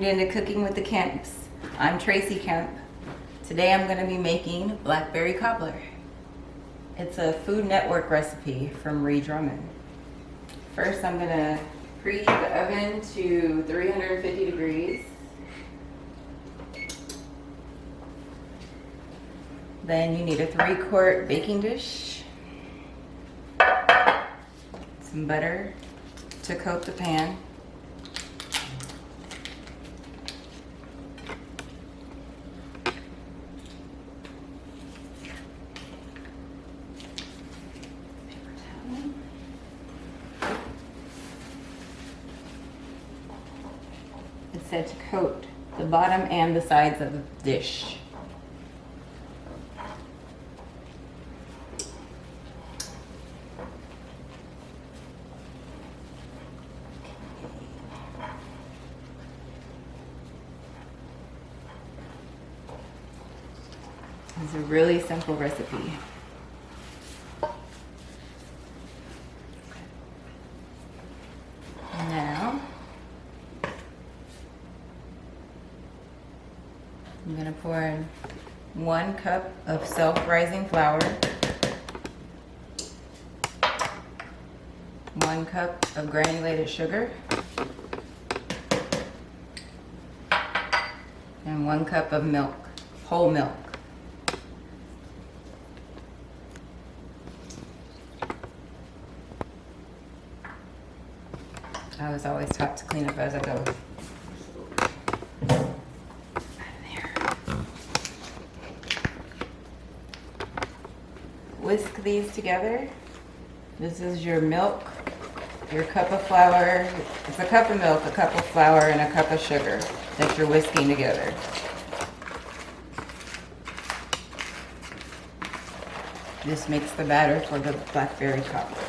into Cooking with the Kemps. I'm Tracy Kemp. Today I'm going to be making Blackberry Cobbler. It's a Food Network recipe from Ree Drummond. First I'm going to preheat the oven to 350 degrees. Then you need a 3-quart baking dish, some butter to coat the pan, it said to coat the bottom and the sides of the dish. It's a really simple recipe. Now, I'm going to pour in 1 cup of self-rising flour, 1 cup of granulated sugar, and 1 cup of milk, whole milk. I was always taught to clean up as I go. There. Whisk these together. This is your milk, your cup of flour. It's a cup of milk, a cup of flour, and a cup of sugar that you're whisking together. This makes the batter for the Blackberry Cobbler.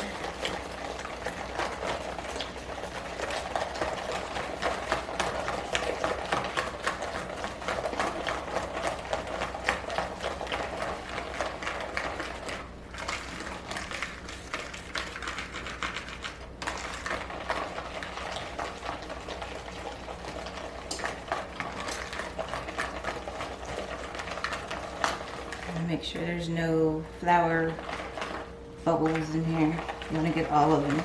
Make sure there's no flour bubbles in here. You want to get all of them.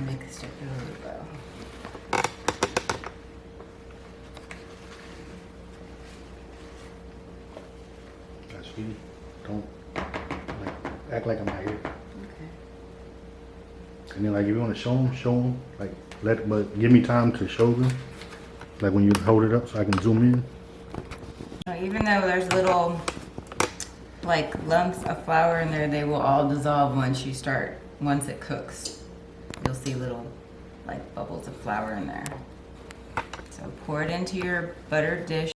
Mixed it really well. See, don't act like I'm not here. Okay. And then, like, if you want to show them, like, but give me time to show them. Like when you hold it up, so I can zoom in. Even though there's little, like, lumps of flour in there, they will all dissolve once it cooks. You'll see little, like, bubbles of flour in there. So pour it into your buttered dish.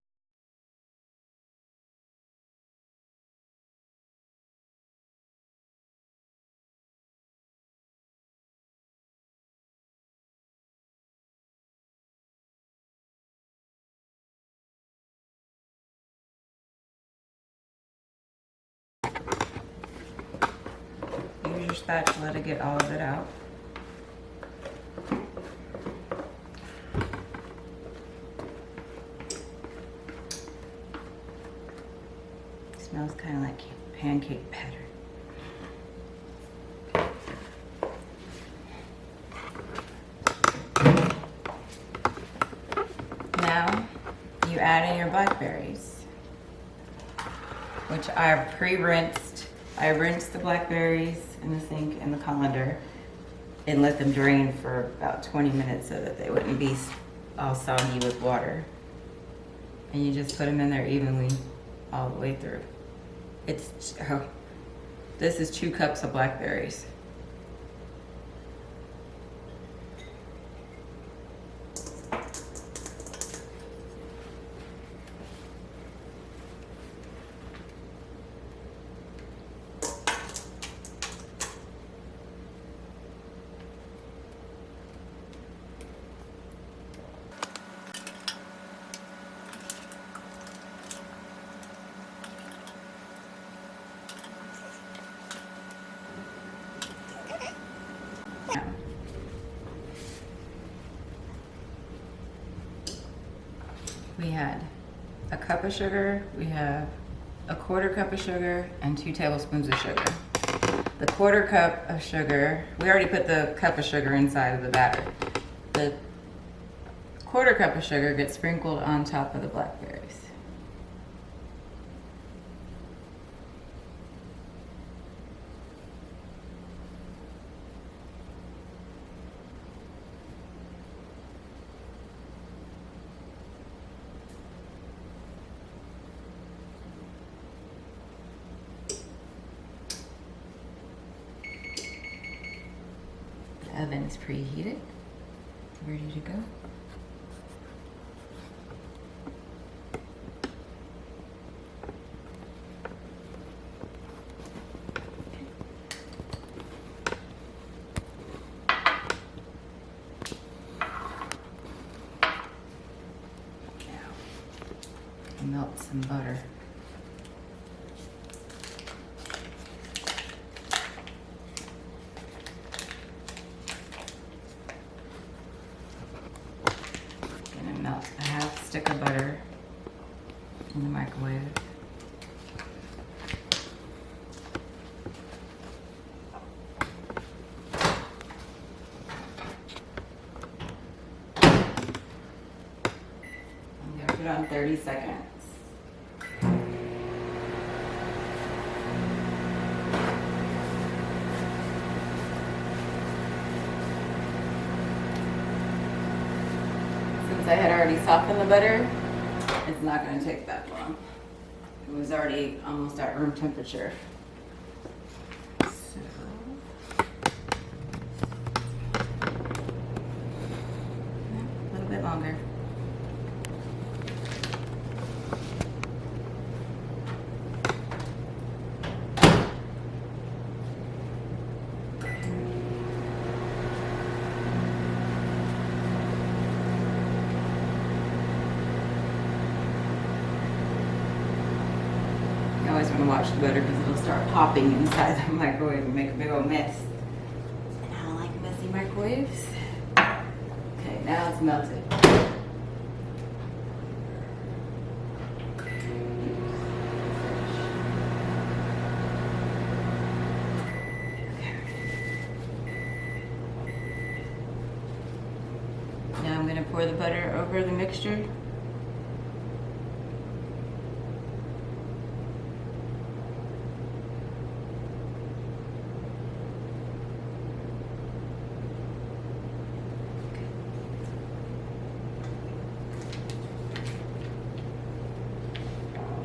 Use your spatula to get all of it out. Smells kind of like pancake batter. Now you add in your blackberries, which I pre-rinsed. I rinsed the blackberries in the sink in the colander and let them drain for about 20 minutes so that they wouldn't be all soggy with water. And you just put them in there evenly all the way through. This is 2 cups of blackberries. we had a cup of sugar, we have a 1/4 cup of sugar, and 2 tablespoons of sugar. The 1/4 cup of sugar, we already put the cup of sugar inside of the batter. The 1/4 cup of sugar gets sprinkled on top of the blackberries. The oven is preheated, ready to go. Now, melt some butter. Melt a 1/2 stick of butter in the microwave. I'm gonna put it on 30 seconds. Since I had already softened the butter, it's not going to take that long. It was already almost at room temperature. So, a little bit longer. I always want to watch the butter because it'll start popping inside the microwave and make a big old mess. And I don't like messy microwaves. Okay, now it's melted. Now I'm going to pour the butter over the mixture.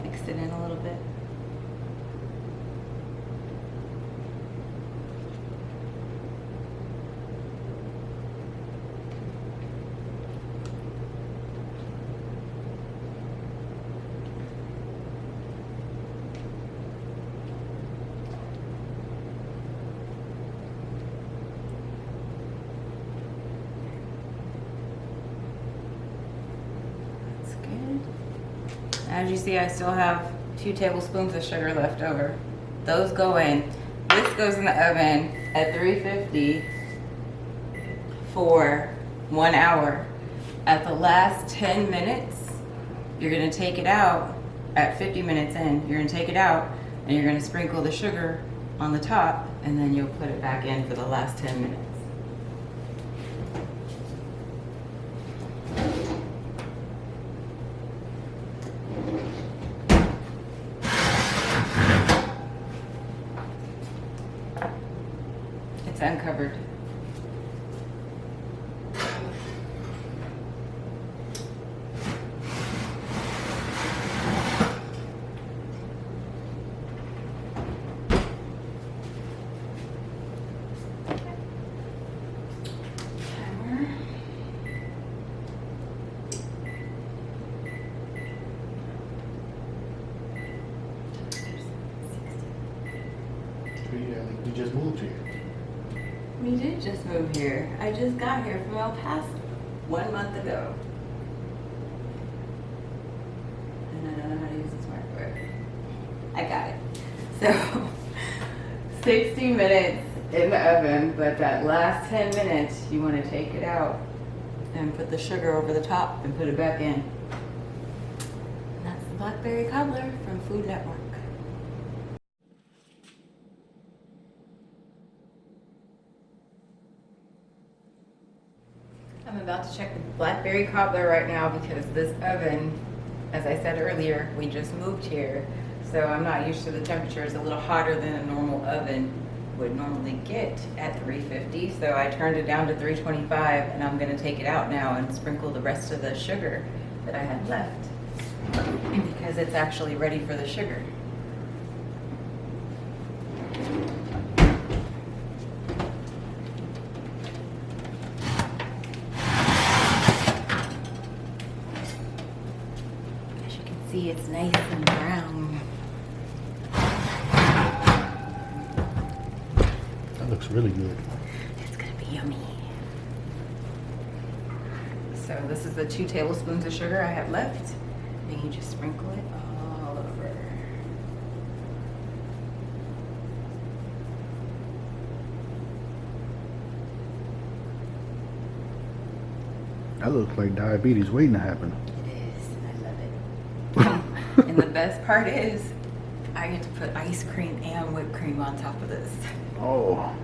Mix it in a little bit. As you see, I still have 2 tablespoons of sugar left over. Those go in. This goes in the oven at 350 for 1 hour. At the last 10 minutes, you're gonna take it out. At 50 minutes in, you're gonna take it out and you're gonna sprinkle the sugar on the top, and then you'll put it back in for the last 10 minutes. It's uncovered. Timer. You just moved here. We did just move here. I just got here from El Paso 1 month ago. And I don't know how to use this microwave. I got it. So, 60 minutes in the oven, but that last 10 minutes, you want to take it out and put the sugar over the top and put it back in. Blackberry Cobbler from Food Network. I'm about to check the Blackberry Cobbler right now because this oven, as I said earlier, we just moved here, so I'm not used to the temperature. It's a little hotter than a normal oven would normally get at 350, so I turned it down to 325, and I'm going to take it out now and sprinkle the rest of the sugar that I had left because it's actually ready for the sugar. As you can see, it's nice and brown. That looks really good. It's gonna be yummy. So this is the 2 tablespoons of sugar I have left. And you just sprinkle it all over. That looks like diabetes waiting to happen. It is, and I love it. And the best part is, I get to put ice cream and whipped cream on top of this. Oh,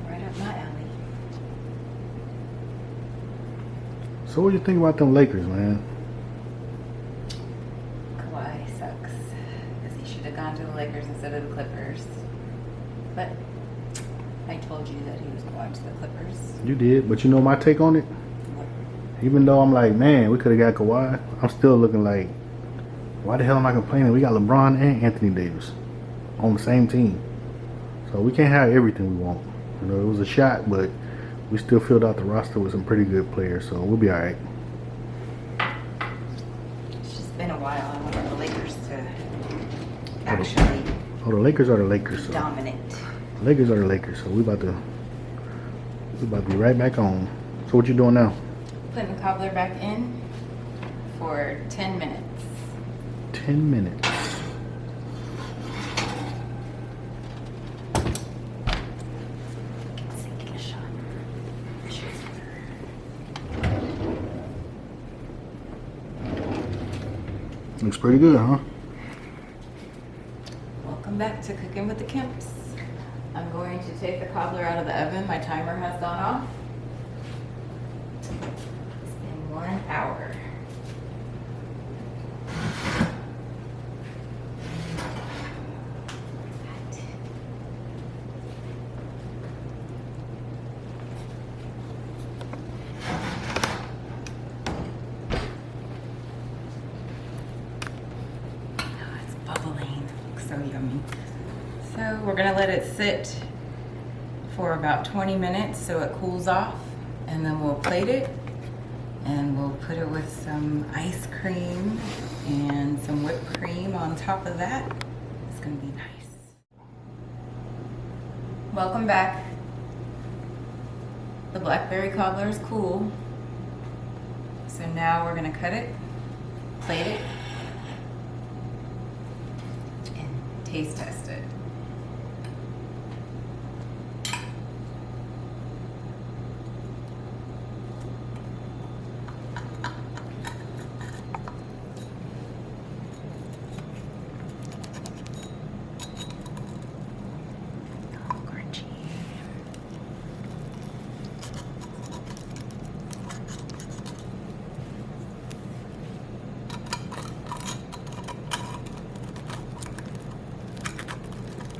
Right up my alley. so what do you think about them Lakers, man? Kawhi sucks. Because he should have gone to the Lakers instead of the Clippers. But I told you that he was going to the Clippers. You did, but you know my take on it? Even though I'm like, man, we could have got Kawhi, I'm still looking like, why the hell am I complaining? We got LeBron and Anthony Davis on the same team. So we can't have everything we want. You know, it was a shot, but we still filled out the roster with some pretty good players, so we'll be all right. It's just been a while. I want the Lakers to actually Oh, the Lakers are the Lakers. So. dominate. The Lakers are the Lakers, so we about to be right back on. So what you doing now? Putting the cobbler back in for 10 minutes. 10 minutes. Sinking a shot. Looks pretty good, huh? Welcome back to Cooking with the Kemps. I'm going to take the cobbler out of the oven. My timer has gone off. It's been 1 hour. Oh, it's bubbling. Looks so yummy. So we're gonna let it sit for about 20 minutes so it cools off, and then we'll plate it and we'll put it with some ice cream and some whipped cream on top of that. It's gonna be nice. Welcome back. The Blackberry Cobbler is cool. So now we're gonna cut it, plate it, and taste test it.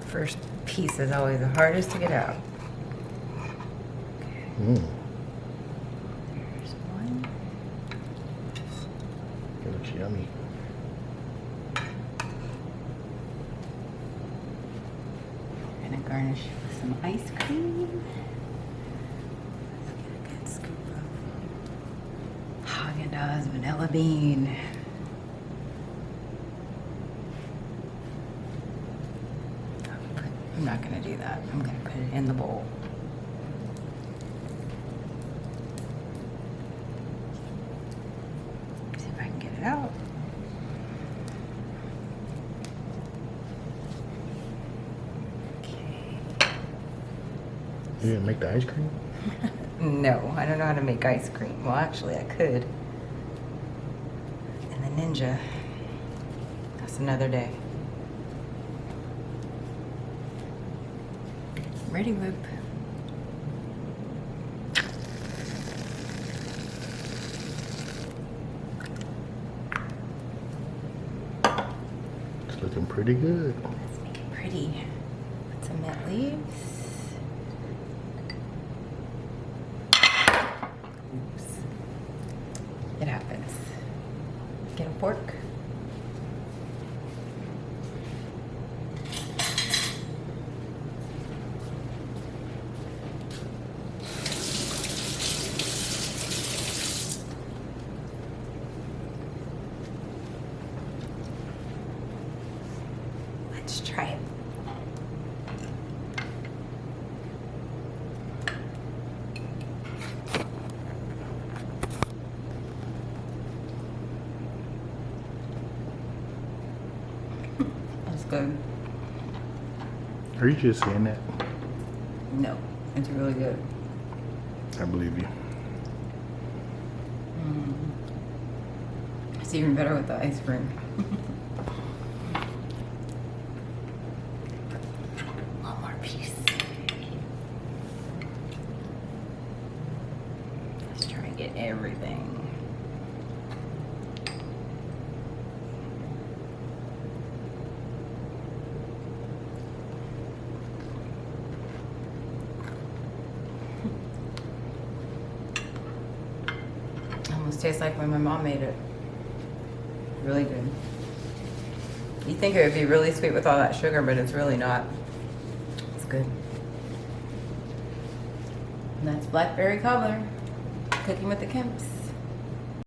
First piece is always the hardest to get out. Mm. There's one. It looks yummy. I'm gonna garnish it with some ice cream. Let's get a good scoop of Haagen-Dazs vanilla bean. I'm not gonna do that. I'm gonna put it in the bowl. See if I can get it out. Okay. You didn't make the ice cream? No, I don't know how to make ice cream. Well, actually, I could. ninja. That's another day. Ready whip. It's looking pretty good. Let's make it pretty. Put some mint leaves. Oops. It happens. Get a fork. Let's try it. That's good. Are you just saying that? No, it's really good. I believe you. It's even better with the ice cream. One more piece. Let's try and get everything. Almost tastes like when my mom made it. Really good. You think it would be really sweet with all that sugar, but it's really not. It's good. And that's Blackberry Cobbler. Cooking with the Kemps.